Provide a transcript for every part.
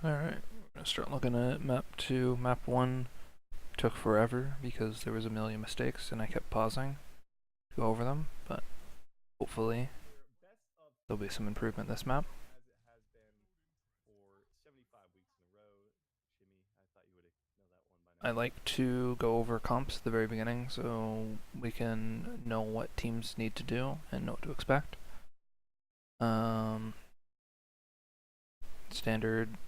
Alright, we're gonna start looking at map 2. Map 1 took forever because there was a million mistakes and I kept pausing to go over them, but hopefully there'll be some improvement this map. I like to go over comps at the very beginning so we can know what teams need to do and know what to expect. Standard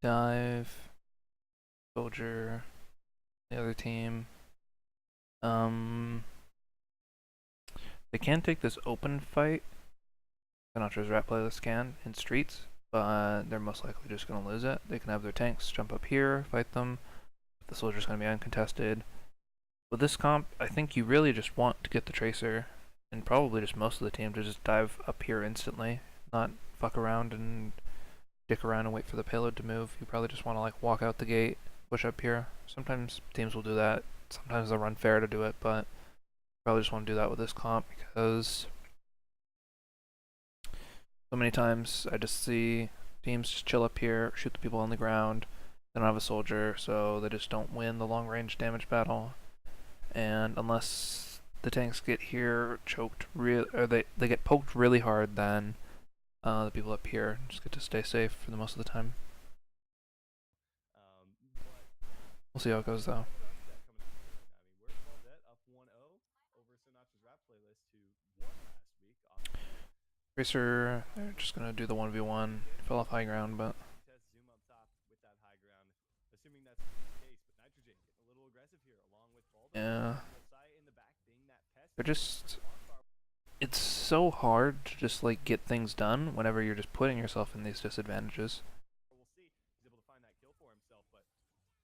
dive, soldier, the other team. They can take this open fight. Sinatraas rat playlist can in streets, but they're most likely just going to lose it. They can have their tanks jump up here, fight them. The soldier's going to be uncontested. With this comp, I think you really just want to get the tracer, and probably just most of the team, to just dive up here instantly, not fuck around and dick around and wait for the payload to move. You probably just want to like walk out the gate, push up here. Sometimes teams will do that. Sometimes they'll run fair to do it, but probably just want to do that with this comp because so many times I just see teams just chill up here, shoot the people on the ground. They don't have a soldier, so they just don't win the long range damage battle. And unless the tanks get here choked or they get poked really hard, then the people up here just get to stay safe for the most of the time. We'll see how it goes though. Racer, they're just gonna do the 1v1. Fell off high ground, but yeah. They're just, it's so hard to just like get things done whenever you're just putting yourself in these disadvantages.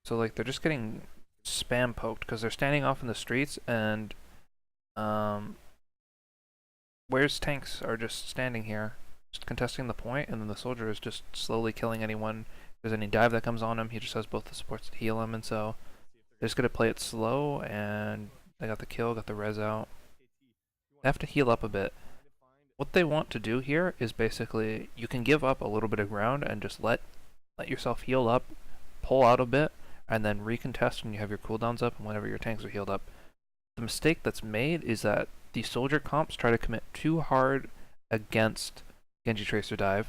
So like they're just getting spam poked because they're standing off in the streets and where's tanks are just standing here, just contesting the point, and then the soldier is just slowly killing anyone. If there's any dive that comes on him, he just has both the supports to heal him, and so they're just gonna play it slow, and they got the kill, got the res out. They have to heal up a bit. What they want to do here is basically, you can give up a little bit of ground and just let yourself heal up, pull out a bit, and then recontest when you have your cooldowns up and whenever your tanks are healed up. The mistake that's made is that the soldier comps try to commit too hard against Genji Tracer Dive,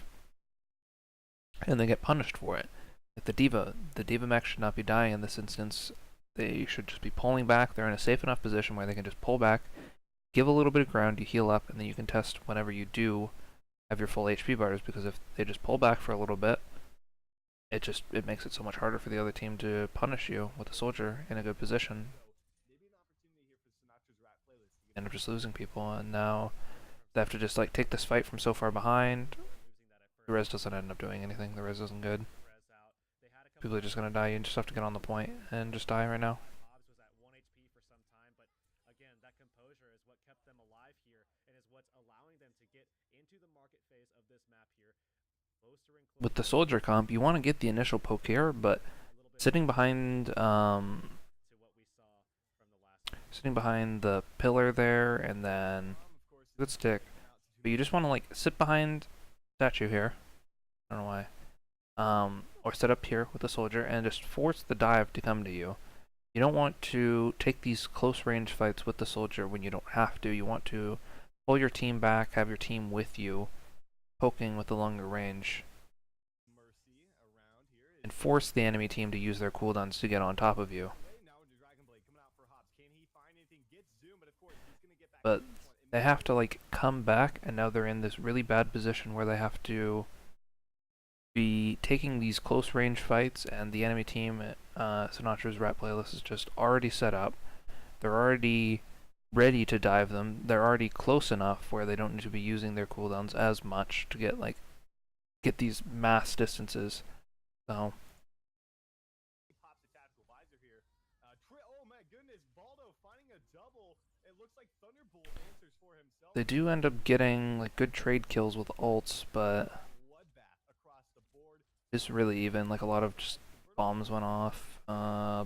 and they get punished for it. Like the D.Va mech should not be dying in this instance. They should just be pulling back. They're in a safe enough position where they can just pull back, give a little bit of ground, you heal up, and then you can test whenever you do have your full HP bars, because if they just pull back for a little bit, it makes it so much harder for the other team to punish you with a soldier in a good position. End up just losing people, and now they have to just like take this fight from so far behind. The res doesn't end up doing anything. The res isn't good. People are just gonna die. You just have to get on the point and just die right now. With the soldier comp, you want to get the initial poke here, but sitting behind the pillar there, and then good stick. But you just want to like sit behind statue here. I don't know why. Or sit up here with the soldier and just force the dive to come to you. You don't want to take these close range fights with the soldier when you don't have to. You want to pull your team back, have your team with you, poking with the longer range, and force the enemy team to use their cooldowns to get on top of you. But they have to like come back, and now they're in this really bad position where they have to be taking these close range fights, and the enemy team, Sinatraas rat playlist, is just already set up. They're already ready to dive them. They're already close enough where they don't need to be using their cooldowns as much to get these mass distances. So they do end up getting like good trade kills with ults, but it's really even. Like a lot of just bombs went off.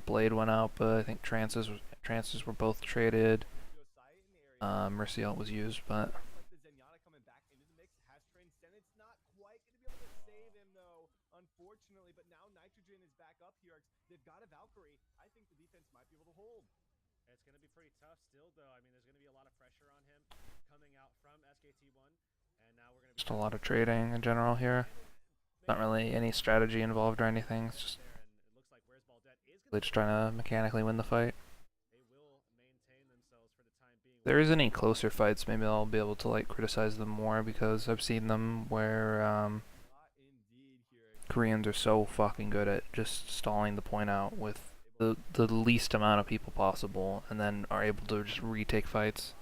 Blade went out, but I think trances were both traded. Mercy ult was used, but unfortunately, but now Nitrogen is back up here. They've got a Valkyrie. I think the defense might be able to hold. It's going to be pretty tough still, though. I mean, there's going to be a lot of pressure on him coming out from SKT1, and now we're going to be Just a lot of trading in general here. Not really any strategy involved or anything. It's just really just trying to mechanically win the fight. If there is any closer fights, maybe I'll be able to like criticize them more because I've seen them where Koreans are so fucking good at just stalling the point out with the least amount of people possible, and then are able to just retake fights.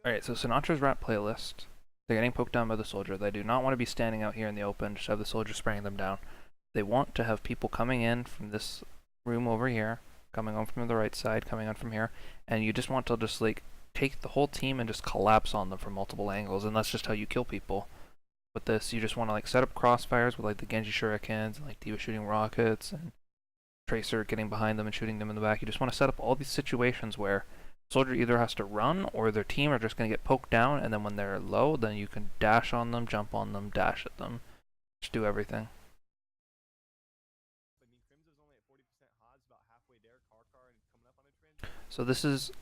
Alright, so Sinatra's rap playlist. They're getting poked down by the soldier. They do not want to be standing out here in the open, just have the soldier spraying them down. They want to have people coming in from this room over here, coming on from the right side, coming on from here, and you just want to just like take the whole team and just collapse on them from multiple angles, and that's just how you kill people. With this, you just want to like set up crossfires with like the Genji shurikens and like D.Va shooting rockets and Tracer getting behind them and shooting them in the back. You just want to set up all these situations where the soldier either has to run or their team are just going to get poked down, and then when they're low, then you can dash on them, jump on them, dash at them. Just do everything. So this is,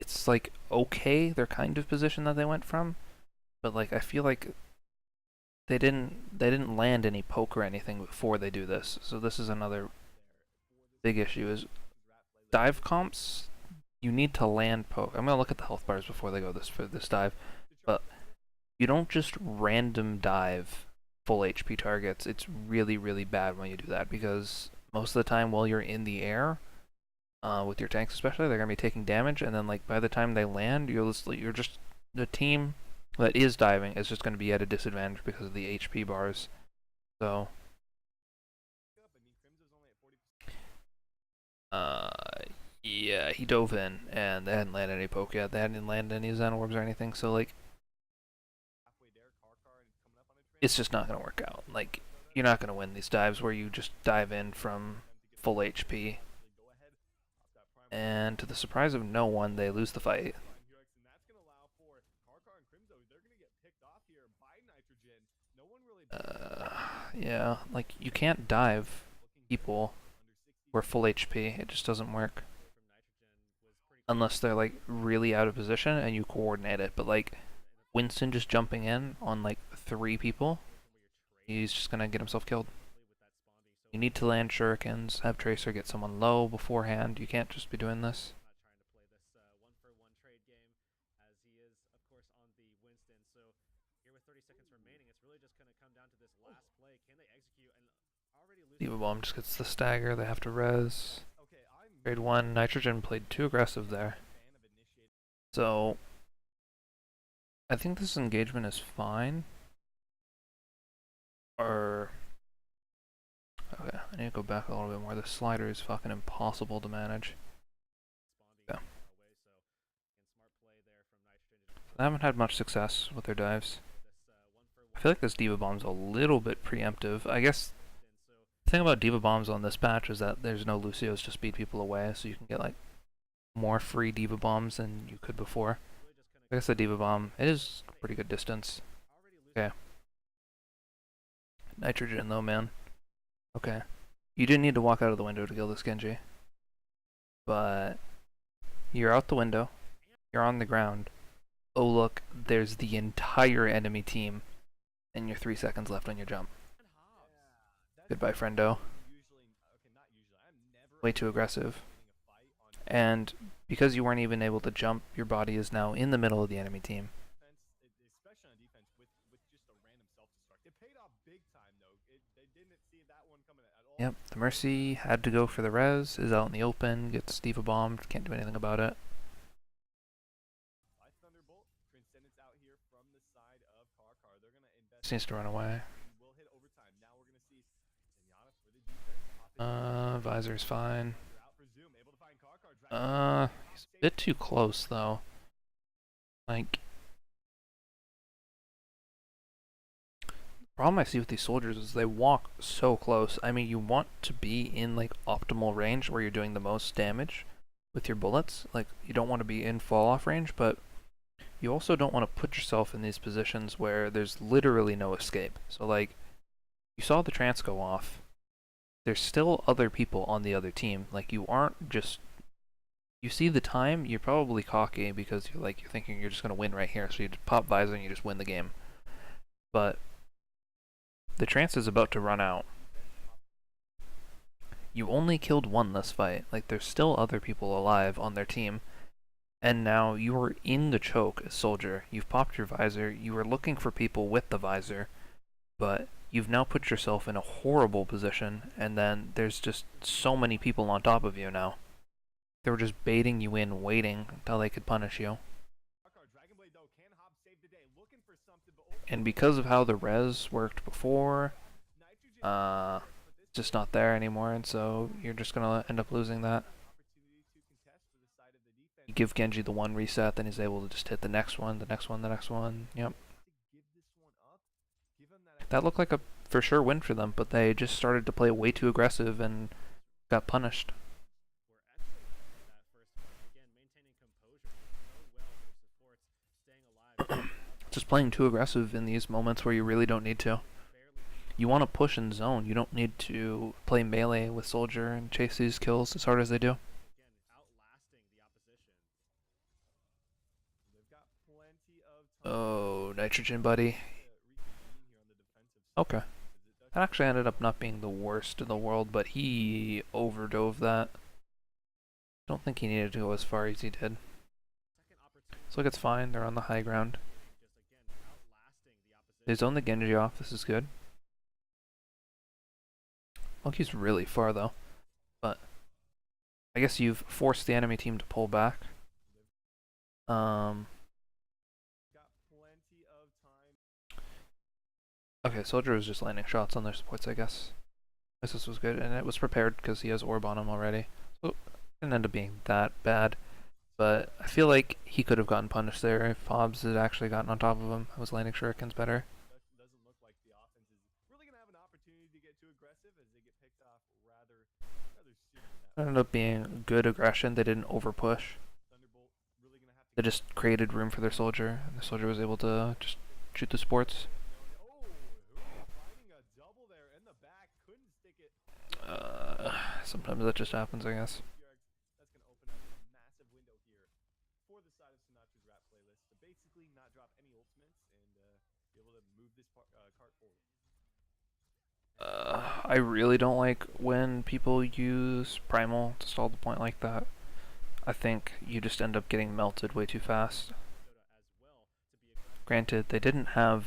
it's like okay, their kind of position that they went from, but like I feel like they didn't land any poke or anything before they do this. So this is another big issue is dive comps, you need to land poke. I'm gonna look at the health bars before they go for this dive, but you don't just random dive full HP targets. It's really, really bad when you do that because most of the time while you're in the air, with your tanks especially, they're gonna be taking damage, and then like by the time they land, you're just the team that is diving is just gonna be at a disadvantage because of the HP bars. So yeah, he dove in and they hadn't landed any poke yet. They hadn't landed any Zen orbs or anything, so like it's just not gonna work out. Like you're not gonna win these dives where you just dive in from full HP. And to the surprise of no one, they lose the fight. Yeah, like you can't dive people who are full HP. It just doesn't work. Unless they're like really out of position and you coordinate it. But like Winston just jumping in on like 3 people, he's just gonna get himself killed. You need to land shurikens, have Tracer get someone low beforehand. You can't just be doing this. D.Va Bomb just gets the stagger, they have to res. Grade 1, Nitrogen played too aggressive there. So, I think this engagement is fine. Or... okay, I need to go back a little bit more. The slider is fucking impossible to manage. Yeah. They haven't had much success with their dives. I feel like this D.Va Bomb's a little bit preemptive. I guess the thing about D.Va Bombs on this patch is that there's no Lucios to speed people away, so you can get like more free D.Va Bombs than you could before. I guess the D.Va Bomb, it is a pretty good distance. Okay. Nitrogen though, man. Okay. You didn't need to walk out of the window to kill this Genji. But you're out the window. You're on the ground. Oh look, there's the entire enemy team. And you're 3 seconds left on your jump. Goodbye, friendo. Way too aggressive. And because you weren't even able to jump, your body is now in the middle of the enemy team. Yep, the Mercy had to go for the res, is out in the open, gets D.Va bombed, can't do anything about it. Just needs to run away. Visor's fine. He's a bit too close though. Like, the problem I see with these soldiers is they walk so close. I mean, you want to be in like optimal range where you're doing the most damage with your bullets. Like, you don't want to be in fall off range, but you also don't want to put yourself in these positions where there's literally no escape. So like, you saw the trance go off. There's still other people on the other team. Like, you aren't just, you see the time, you're probably cocky because you're thinking you're just gonna win right here. So you just pop visor and you just win the game. But the trance is about to run out. You only killed one this fight. Like, there's still other people alive on their team. And now you are in the choke as soldier. You've popped your visor. You were looking for people with the visor. But you've now put yourself in a horrible position. And then there's just so many people on top of you now. They were just baiting you in, waiting until they could punish you. And because of how the res worked before, it's just not there anymore, and so you're just gonna end up losing that. You give Genji the one reset, then he's able to just hit the next one, the next one, the next one. Yep. That looked like a for sure win for them, but they just started to play way too aggressive and got punished. Just playing too aggressive in these moments where you really don't need to. You want to push in zone. You don't need to play melee with soldier and chase these kills as hard as they do. Oh, nitrogen buddy. Okay. That actually ended up not being the worst in the world, but he overdove that. Don't think he needed to go as far as he did. So like, it's fine, they're on the high ground. They zone the Genji off, this is good. Monkey's really far though, but I guess you've forced the enemy team to pull back. Okay, Soldier was just landing shots on their supports, I guess. This was good, and it was prepared because he has orb on him already. So it didn't end up being that bad, but I feel like he could have gotten punished there if Hobbs had actually gotten on top of him. I was landing shurikens better. It ended up being good aggression. They didn't overpush. They just created room for their soldier, and the soldier was able to just shoot the sports. Sometimes that just happens, I guess. That's going to open up a massive window here for the side of Sinatra's rap playlist to basically not drop any ultimates and be able to move this cart forward. I really don't like when people use Primal to stall the point like that. I think you just end up getting melted way too fast. Granted, they didn't have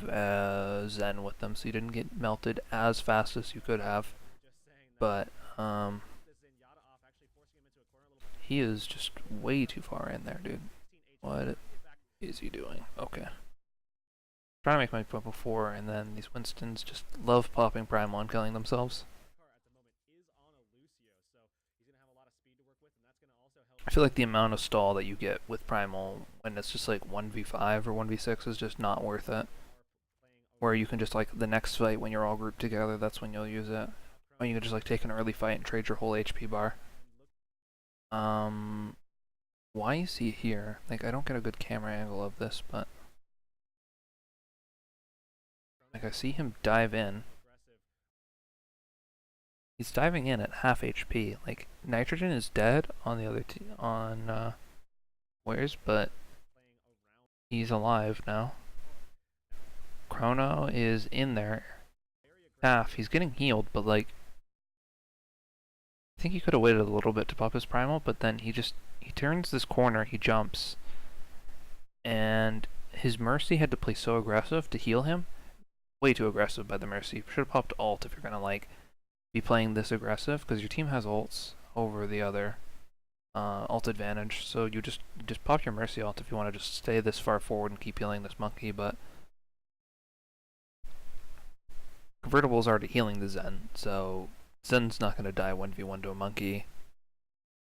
Zen with them, so you didn't get melted as fast as you could have. But, he is just way too far in there, dude. What is he doing? Okay. Trying to make my point before, and then these Winstons just love popping Primal and killing themselves. I feel like the amount of stall that you get with Primal when it's just like 1v5 or 1v6 is just not worth it. Where you can just like, the next fight when you're all grouped together, that's when you'll use it. Or you can just like take an early fight and trade your whole HP bar. Why is he here? Like, I don't get a good camera angle of this, but like, I see him dive in. He's diving in at half HP. Like, Nitrogen is dead on the other on Wares, but he's alive now. Chrono is in there. Half. He's getting healed, but like, I think he could have waited a little bit to pop his primal, but then he turns this corner, he jumps, and his Mercy had to play so aggressive to heal him. Way too aggressive by the Mercy. Should have popped ult if you're gonna like be playing this aggressive, because your team has ults over the other ult advantage. So you just pop your Mercy ult if you want to just stay this far forward and keep healing this monkey, but Convertible is already healing the Zen, so Zen's not gonna die 1v1 to a monkey.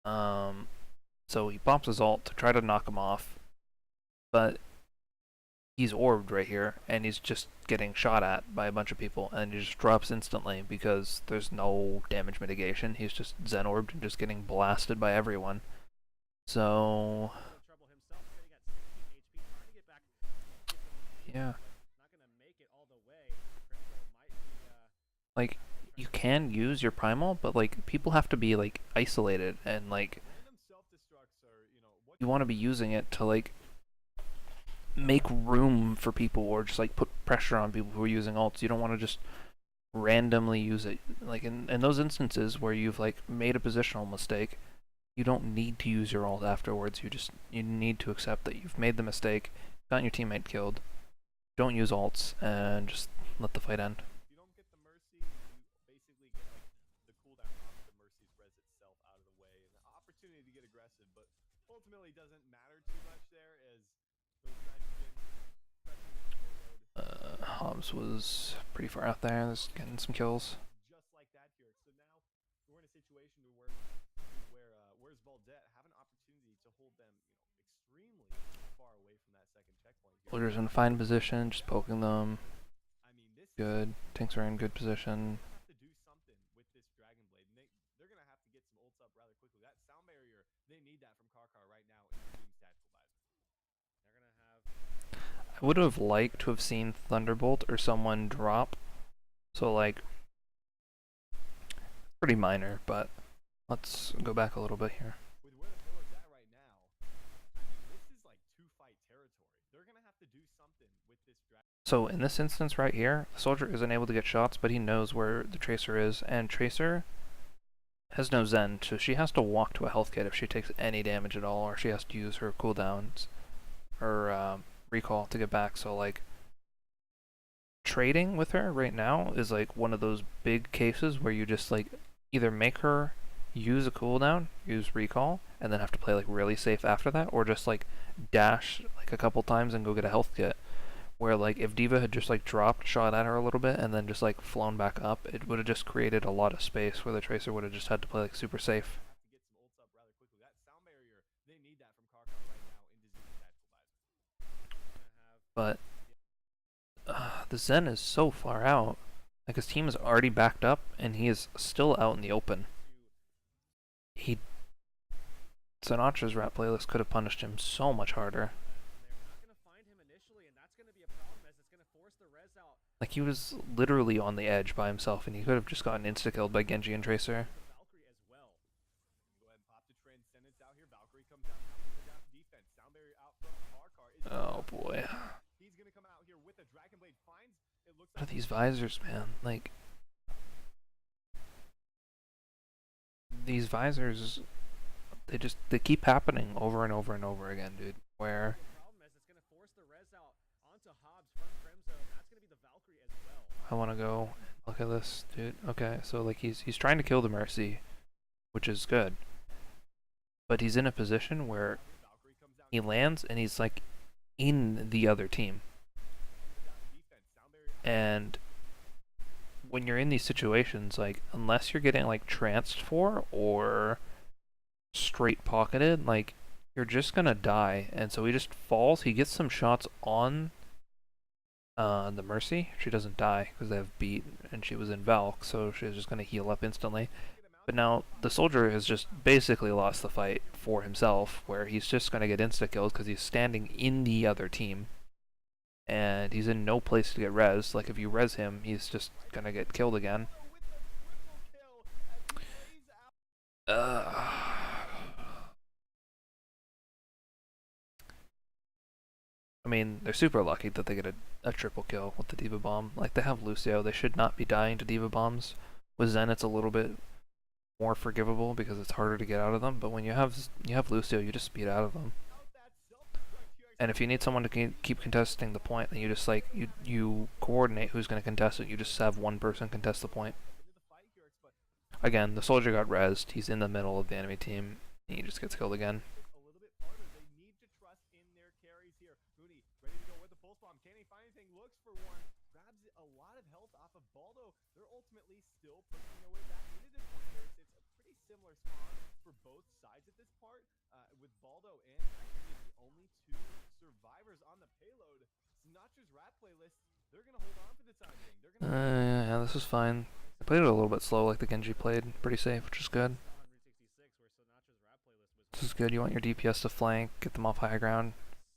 So he pops his ult to try to knock him off, but he's orbed right here, and he's just getting shot at by a bunch of people, and he just drops instantly because there's no damage mitigation. He's just Zen orbed and just getting blasted by everyone. So Yeah. Not gonna make it all the way. Crimzo might be Like, trying you to can use your primal, but like people have to be like isolated, and like Random self-destructs are, what you can want to you be do? using it to like make room for people or just like put pressure on people who are using ults. You don't want to just randomly use it. Like in those instances where you've like made a positional mistake, you don't need to use your ult afterwards. You need to accept that you've made the mistake, gotten your teammate killed. Don't use ults and just let the fight end. If you don't get the Mercy, you basically get like the cooldown off the Mercy's res itself out of the way and the opportunity to get aggressive, but ultimately doesn't matter too much there as those nitrogen pressing the payload. Hobbs was pretty far out there, just getting some kills. Just like that here. So now we're in a situation where's Baldette have an opportunity to hold them, extremely far away from that second checkpoint here. Soldiers in fine position, just poking them. I mean, this is Good. Tanks are in good position. gonna have to do something with this Dragon Blade. And they're gonna have to get some ults up rather quickly. That sound barrier, they need that from Karkar right now in Doom's tactical visor. they're gonna have I would have liked to have seen Thunderbolt or someone drop. So like, pretty minor, but let's go back a little bit here. With where the payload's at right now, I mean, this is like two-fight territory. They're gonna have to do something with this Dragon. So in this instance right here, the soldier isn't able to get shots, but he knows where the Tracer is, and Tracer has no Zen, so she has to walk to a health kit if she takes any damage at all, or she has to use her cooldowns, her recall to get back. So like, trading with her right now is like one of those big cases where you just like either make her use a cooldown, use recall, and then have to play like really safe after that, or just like dash like a couple times and go get a health kit. Where like if D.Va had just like dropped, shot at her a little bit, and then just like flown back up, it would have just created a lot of space where the Tracer would have just had to play like super safe. Have to get some ults up rather quickly. That sound barrier, they need that from Karkar right now into Doom's tactical visor. gonna have But the Zen is so far out. Like his team is already backed up, and he is still out in the open. He Sinatra's rap playlist could have punished him so much harder. they're not gonna find him initially, and that's gonna be a problem as it's gonna force the res out. Like he was literally on the edge by himself, and he could have just gotten insta-killed by Genji and Tracer. The Valkyrie as well. Go ahead and pop the Transcendence out here. Valkyrie comes out now from the down defense. Sound barrier out from Karkar. Is Oh boy. he's gonna come out here with a Dragon Blade. Finds it looks What are like these visors, man? Like these visors, they keep happening over and over and over again, dude. Where The problem is it's gonna force the res out onto Hobbs from Crimzo, and that's gonna be the Valkyrie as well. I want to go look at this, dude. Okay, so like he's trying to kill the Mercy, which is good, but he's in a position where Valkyrie comes out he lands and he's like in the other team, down defense. Sound barrier out. and when you're in these situations, like unless you're getting like tranced for or straight pocketed, like you're just gonna die. And so he just falls. He gets some shots on the Mercy. She doesn't die because they have beat, and she was in Valk, so she's just gonna heal up instantly. But now the soldier has just basically lost the fight for himself, where he's just gonna get insta killed because he's standing in the other team, and he's in no place to get res. Like if you res him, he's just gonna get killed again. With the triple kill as he lays out. I mean, they're super lucky that they get a triple kill with the D.Va bomb. Like they have Lucio, they should not be dying to D.Va bombs. With Zen, it's a little bit more forgivable because it's harder to get out of them. But when you have Lucio, you just speed out of them. And if you need someone to keep contesting the point, then you just like you coordinate who's going to contest it. You just have one person contest the point. Again, the soldier got rezzed. He's in the middle of the enemy team, and he just gets killed again. A little bit farther. They need to trust in their carries here. Mooney ready to go with the pulse bomb. Can he find anything? Looks for one. Grabs a lot of health off of Baldo. They're ultimately still pushing their way back into this one here. It's a pretty similar spawn for both sides at this part. With Baldo and actually the only two survivors on the payload. Sinatra's rap playlist. They're gonna hold on for the time being. They're gonna. Yeah, this is fine. I played it a little bit slow, like the Genji played. Pretty safe, which is good. Saw on Route 66 where Sinatra's rap playlist was This is good. You want your DPS to flank, get them off high ground.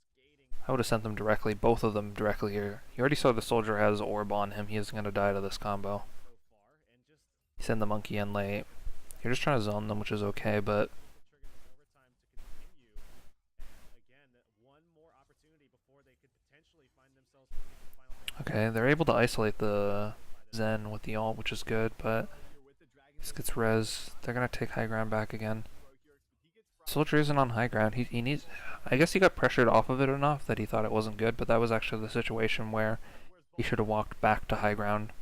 skating I would have sent them directly, both of them directly here. You already saw the soldier has orb on him. He isn't going to die to this combo. so far, and just You send the monkey in late. You're just trying to zone them, which is okay, but trigger some overtime to continue. And again, one more opportunity before they could potentially find themselves moving to the final phase. okay, they're able to isolate the Zen with the ult, which is good, but this gets res. They're going to take high ground back again. Soldier isn't on high ground. He needs... I guess he got pressured off of it enough that he thought it wasn't good, but that was actually the situation where he should have walked back to high ground.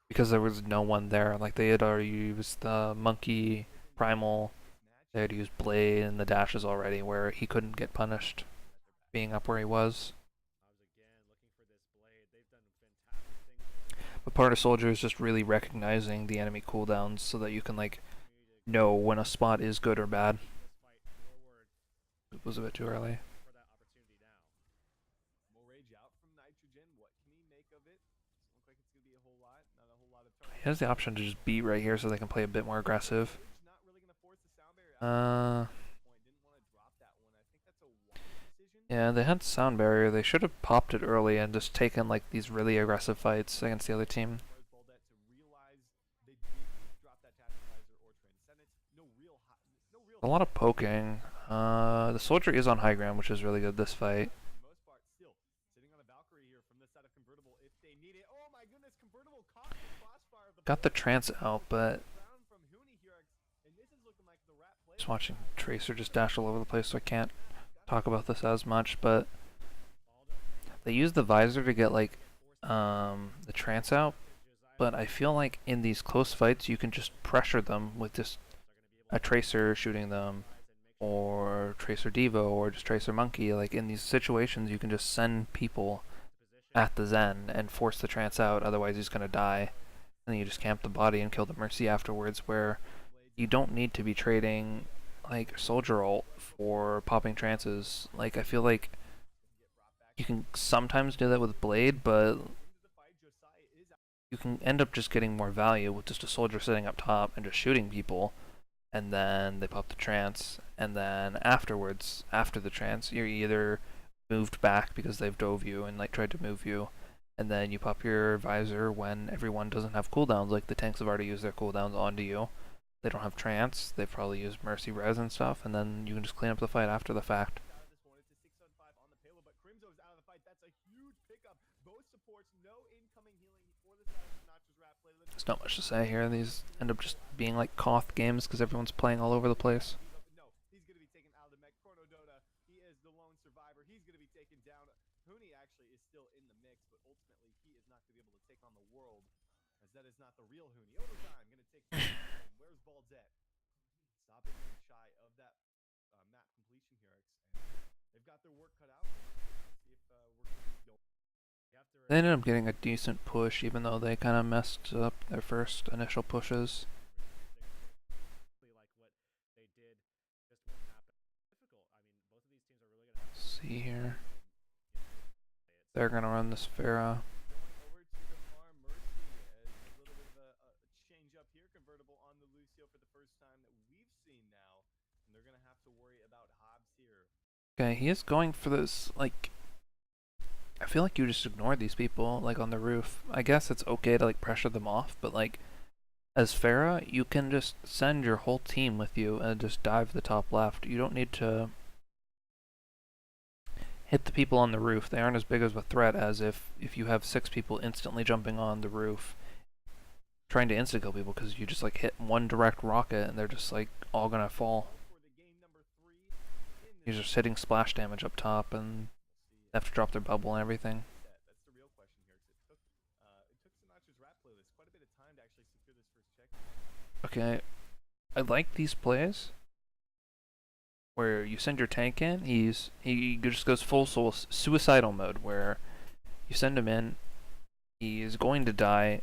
Because there was no one there. Like, they had already used the monkey primal. They had used blade and the dashes already, where he couldn't get punished being up where he was. Again, looking for this blade. They've done fantastic things. But part of soldier is just really recognizing the enemy cooldowns so that you can, like, know when a spot is good or bad. This fight forward It was a bit too early. for that opportunity now. Will Rage out from Nitrogen. What can he make of it? Doesn't look like it's gonna be a whole lot. Not a whole lot of time. He has the option to just beat right here so they can play a bit more aggressive. Rage not really gonna force the sound barrier out Uh, point. Didn't want to drop that one. I think that's a wise decision. yeah, they had sound barrier. They should have popped it early and just taken like these really aggressive fights against the other team. Whereas Baldette to realize they didn't drop that tactilizer or transcendence. No real A lot of poking. The soldier is on high ground, which is really good this fight. for the most part still sitting on a Valkyrie here from this side of convertible if they need it. Oh my goodness, convertible caught the crossfire of the Got the trance out, but round from Huni here, and this is looking like the rat play. just watching Tracer just dash all over the place, so I can't talk about this as much. But they use the visor to get like the trance out, but I feel like in these close fights you can just pressure them with just a Tracer shooting them, or Tracer Devo, or just Tracer Monkey. Like in these situations you can just send people at the Zen and force the trance out, otherwise he's gonna die. And then you just camp the body and kill the Mercy afterwards, where you don't need to be trading like Soldier ult for popping trances. Like I feel like you can sometimes do that with Blade, but you can end up just getting more value with just a soldier sitting up top and just shooting people, and then they pop the trance, and then afterwards, after the trance, you're either moved back because they've dove you and like tried to move you, and then you pop your visor when everyone doesn't have cooldowns. Like the tanks have already used their cooldowns onto you. They don't have trance. They've probably used Mercy Res and stuff, and then you can just clean up the fight after the fact. There's not much to say here. These end up just being like Koth games because everyone's playing all over the place. No, he's going to be taken out of the mech. Chrono Dota, he is the lone survivor. He's going to be taken down. Huni actually is still in the mix, but ultimately he is not going to be able to take on the world, as that is not the real Huni. Overtime, going to take where's Baldette? Stopping him shy of that map completion here. And they've got their work cut out. See if we're going to be going. They ended up getting a decent push, even though they kind of messed up their first initial pushes. Like what they did just won't happen. Difficult. I mean, both of these teams are really going to have to See here. They're gonna run this Pharah. Over to the farm Mercy as a little bit of a change up here. Convertible on the Lucio for the first time that we've seen now. And they're going to have to worry about Hobbs here. Okay, he is going for this, like... I feel like you just ignore these people, like, on the roof. I guess it's okay to, like, pressure them off, but, like, as Pharah, you can just send your whole team with you and just dive the top left. You don't need to hit the people on the roof. They aren't as big of a threat as if you have 6 people instantly jumping on the roof trying to insta-kill people, because you just, like, hit one direct rocket and they're just, like, all gonna fall. You're just hitting splash damage up top and they have to drop their bubble and everything. That's the real question here, because it took Sinatra's rap playlist quite a bit of time to actually secure this first check. Okay, I like these plays where you send your tank in. He just goes full suicidal mode, where you send him in, he is going to die.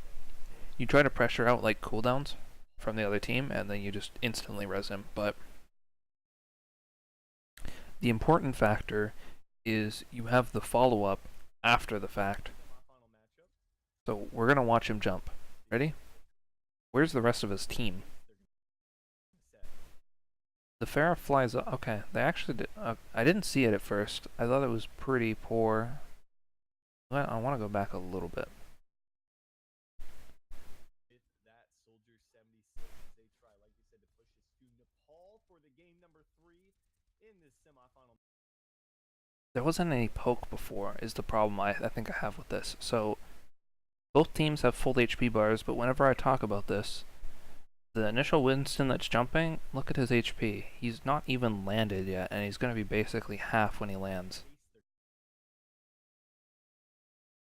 You try to pressure out like cooldowns from the other team, and then you just instantly res him. But the important factor is you have the follow-up after the fact. So we're gonna watch him jump. Ready? Where's the rest of his team? The Pharah flies up. Okay, they actually did. I didn't see it at first. I thought it was pretty poor. Well, I want to go back a little bit. With that, Soldier 76 as they try, like you said, to push this to Nepal for the game number 3 in this semifinal. There wasn't any poke before, is the problem I think I have with this. So, both teams have full HP bars, but whenever I talk about this, the initial Winston that's jumping, look at his HP. He's not even landed yet, and he's going to be basically half when he lands.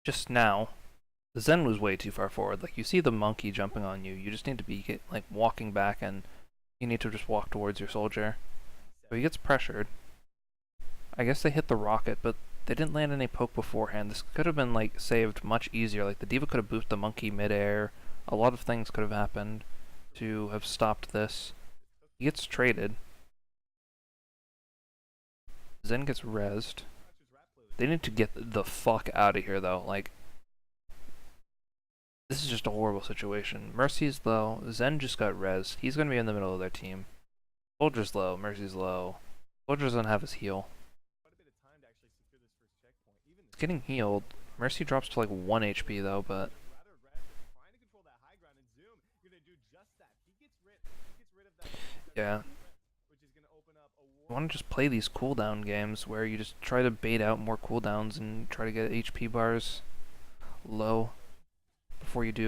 Just now, the Zen was way too far forward. Like, you see the monkey jumping on you, you just need to be, like, walking back, and you need to just walk towards your soldier. So he gets pressured. I guess they hit the rocket, but they didn't land any poke beforehand. This could have been, like, saved much easier. Like, the D.Va could have booped the monkey midair. A lot of things could have happened to have stopped this. He gets traded. Zen gets rezzed. They need to get the fuck out of here, though. Like, this is just a horrible situation. Mercy's low. Zen just got rezzed. He's going to be in the middle of their team. Soldier's low. Mercy's low. Soldier doesn't have his heal. He's getting healed. Mercy drops to like 1 HP, though, but... yeah. You want to just play these cooldown games where you just try to bait out more cooldowns and try to get HP bars low before you commit.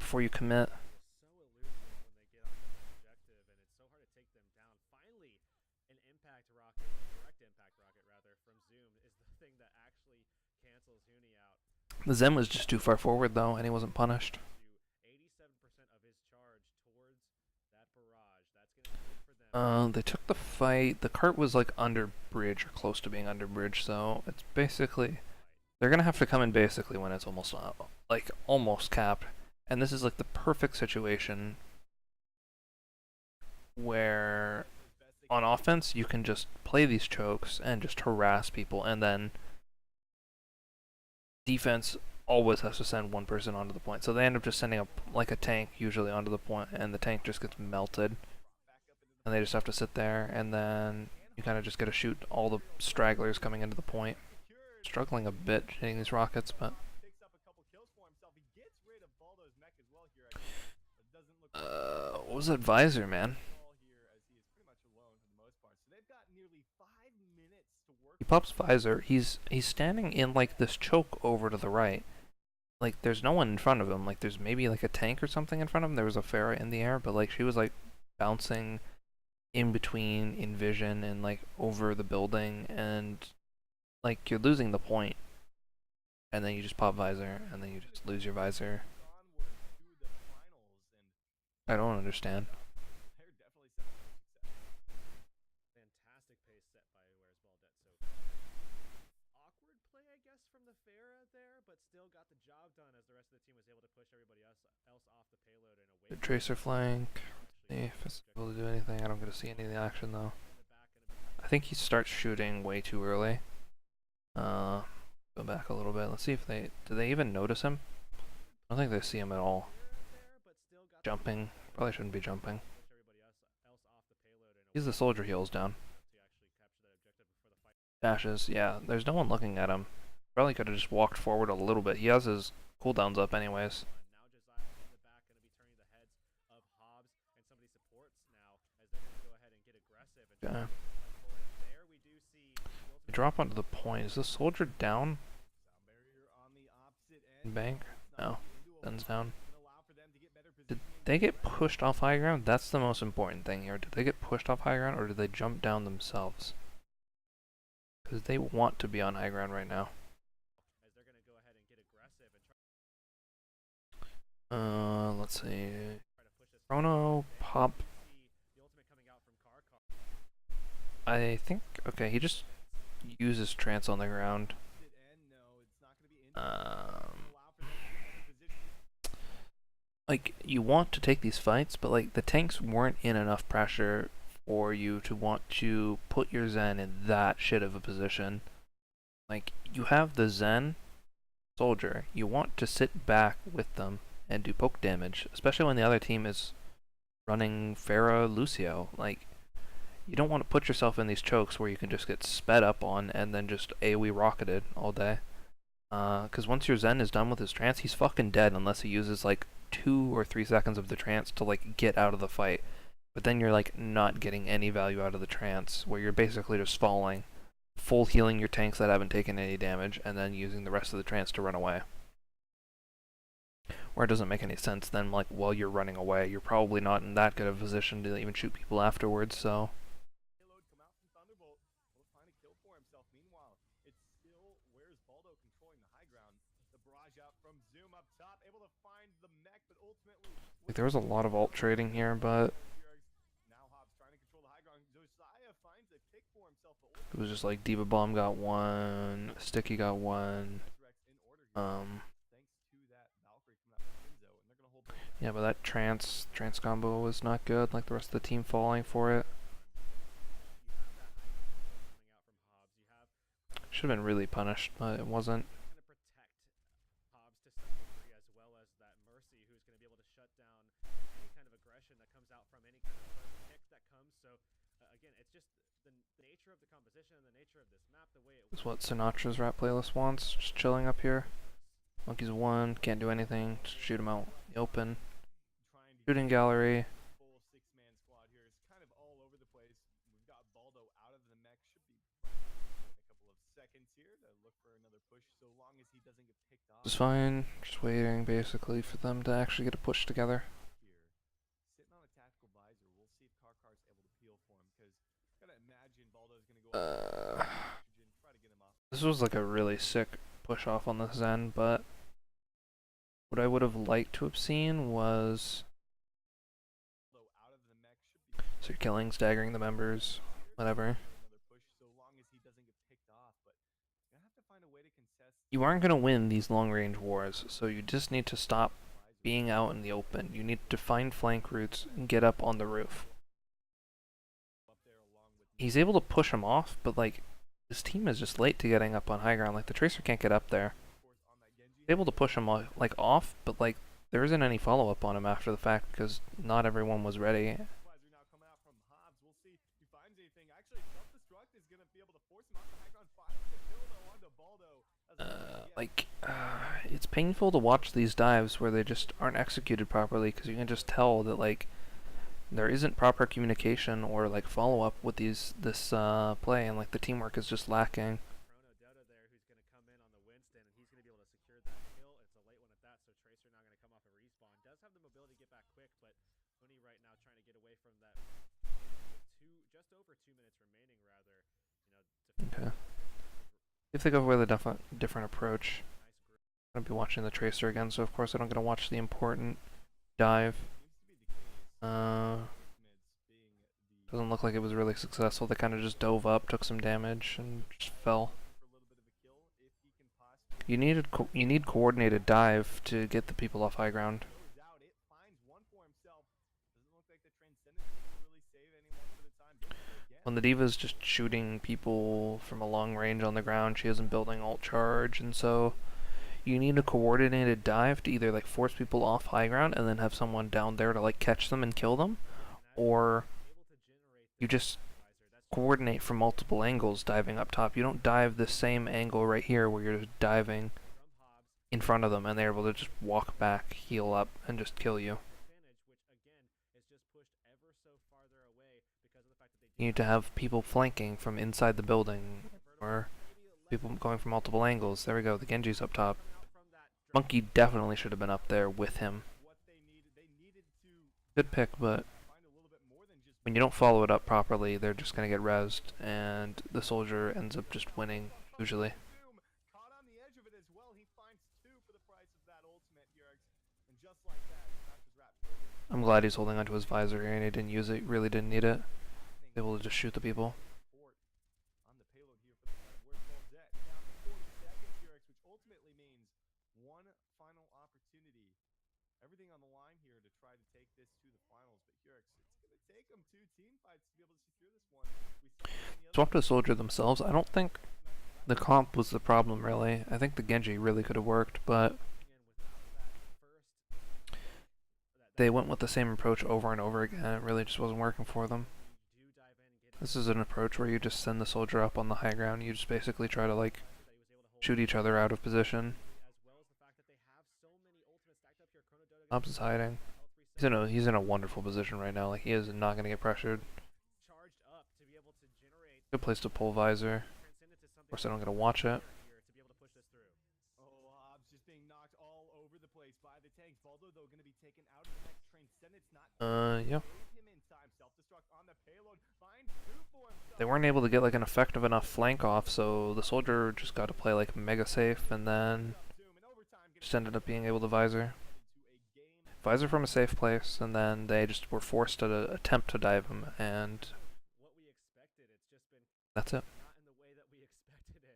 So elusive when they get off the objective, and it's so hard to take them down. Finally, an impact rocket, direct impact rocket rather, from Zoom is the thing that actually cancels Huni out. The Zen was just too far forward though, and he wasn't punished. 87% of his charge towards that barrage. That's gonna be good for them. They took the fight. The cart was like under bridge or close to being under bridge, so it's basically they're gonna have to come in basically when it's almost almost capped. And this is like the perfect situation where on offense you can just play these chokes and just harass people, and then defense always has to send one person onto the point. So they end up just sending up like a tank usually onto the point, and the tank just gets melted. And they just have to sit there, and then you kind of just get to shoot all the stragglers coming into the point. Struggling a bit hitting these rockets, but... what was that visor, man? He pops visor. He's standing in like this choke over to the right. Like there's no one in front of him. Like there's maybe like a tank or something in front of him. There was a Pharah in the air, but like she was like bouncing in between in vision and like over the building, and like you're losing the point, and then you just pop visor, and then you just lose your visor. I don't understand. Fantastic pace set by Where's Baldette. So awkward play, I guess, from the Pharah there, but still got the job done as the rest of the team was able to push everybody else off the payload and away. The tracer flank. See if it's able to do anything. I don't get to see any of the action though. I think he starts shooting way too early. Go back a little bit. Let's see if do they even notice him? I don't think they see him at all. Jumping. Probably shouldn't be jumping. He's the soldier heals down. Dashes. Yeah, there's no one looking at him. Probably could have just walked forward a little bit. He has his cooldowns up anyways. Okay. They drop onto the point. Is the soldier down? Bank? No. Zen's down. Did they get pushed off high ground? That's the most important thing here. Did they get pushed off high ground, or did they jump down themselves? Because they want to be on high ground right now. Let's see. Chrono, pop. I think, okay, he just uses trance on the ground. Like, you want to take these fights, but like the tanks weren't in enough pressure for you to want to put your Zen in that shit of a position. Like, you have the Zen soldier, you want to sit back with them and do poke damage, especially when the other team is running Pharah Lucio. Like, you don't want to put yourself in these chokes where you can just get sped up on and then just AoE rocketed all day. Because once your Zen is done with his trance, he's fucking dead unless he uses like 2 or 3 seconds of the trance to like get out of the fight. But then you're like not getting any value out of the trance, where you're basically just falling, full healing your tanks that haven't taken any damage, and then using the rest of the trance to run away. Or it doesn't make any sense then, like, while you're running away, you're probably not in that good of a position to even shoot people afterwards, so... Payload come out from Thunderbolt. Will find a kill for himself. Meanwhile, it's still where's Baldo controlling the high ground. The barrage out from Zoom up top, able to find the mech, but ultimately Like, there was a lot of ult trading here, but... now Hobbs trying to control the high ground. Josiah finds a pick for himself, but It was just like Diva Bomb got one, Sticky got one, thanks to that Valkyrie coming out from Enzo, and they're gonna hold yeah, but that trance combo was not good, like the rest of the team falling for it. Should have been really punished, but it wasn't. Going to protect Hobbs to some degree, as well as that Mercy, who's going to be able to shut down any kind of aggression that comes out from any kind of pick that comes. So again, it's just the nature of the composition and the nature of this map, the way it This is what Sinatra's rap playlist wants, just chilling up here. Monkey's 1, can't do anything, just shoot him out in the open. Shooting gallery. full six-man squad here. It's kind of all over the place. We've got Baldo out of the mech. Should be in a couple of seconds here to look for another push, so long as he doesn't get picked off. It's fine, just waiting basically for them to actually get a push together. Here, sitting on a tactical visor. We'll see if Karkar's able to peel for him, because gotta imagine Baldo's gonna go try to get him off. This was like a really sick push off on the Zen, but what I would have liked to have seen was... Baldo out of the mech should be So you're killing, staggering the members, whatever. another push, so long as he doesn't get picked off. But gonna have to find a way to contest. You aren't going to win these long-range wars, so you just need to stop being out in the open. You need to find flank routes and get up on the roof. Up there along with He's able to push him off, but like, his team is just late to getting up on high ground. Like, the Tracer can't get up there. of course on that Genji. He's able to push him like off, but like, there isn't any follow-up on him after the fact because not everyone was ready. Advisor now coming out from Hobbs. We'll see if he finds anything. Actually, self-destruct is gonna be able to force him out the high ground. Finds the kill though onto Baldo. It's painful to watch these dives where they just aren't executed properly because you can just tell that like there isn't proper communication or like follow-up with this play, and like the teamwork is just lacking. Chrono Dota there, who's going to come in on the Winston, and he's going to be able to secure that kill. It's a late one at that, so Tracer now going to come off a respawn. Does have the mobility to get back quick, but Uni right now trying to get away from that. Just over 2 minutes remaining, rather. Okay. If they go with a different approach, I'm gonna be watching the Tracer again, so of course I don't get to watch the important dive. Doesn't look like it was really successful. They kind of just dove up, took some damage, and just fell. You need coordinated dive to get the people off high ground. When the Diva's just shooting people from a long range on the ground, she isn't building ult charge, and so you need a coordinated dive to either like force people off high ground and then have someone down there to like catch them and kill them, or you just coordinate from multiple angles diving up top. You don't dive the same angle right here where you're just diving in front of them and they're able to just walk back, heal up, and just kill you. You need to have people flanking from inside the building, or people going from multiple angles. There we go, the Genji's up top. Monkey definitely should have been up there with him. Good pick, but when you don't follow it up properly, they're just going to get rezzed, and the soldier ends up just winning, usually. I'm glad he's holding onto his visor here and he didn't use it, really didn't need it. Able to just shoot the people. On the payload here for the Baldette down to 40 seconds here, which ultimately means one final opportunity. Everything on the line here to try to take this to the finals, but here it's going to take them 2 team fights to be able to secure this one. Swap to soldier themselves. I don't think the comp was the problem really. I think the Genji really could have worked, but they went with the same approach over and over again. It really just wasn't working for them. This is an approach where you just send the soldier up on the high ground. You just basically try to like shoot each other out of position. Hobbs is hiding. He's in a wonderful position right now. Like he is not gonna get pressured. Good place to pull visor. Of course, I don't get to watch it. Oh, Hobbs just being knocked all over the place by the tanks. Baldo, though, going to be taken out of the next Transcendence. Not Yeah. save him in time. Self-destruct on the payload. Finds two for himself. They weren't able to get like an effective enough flank off, so the soldier just got to play like mega safe, and then just ended up being able to visor. Visor from a safe place, and then they just were forced to attempt to dive him, and that's it.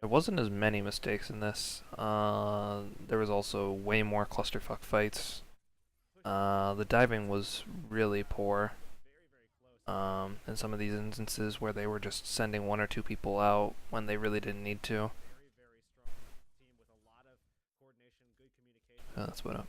There wasn't as many mistakes in this. There was also way more clusterfuck fights. The diving was really poor. In some of these instances where they were just sending one or two people out when they really didn't need to. That's what up.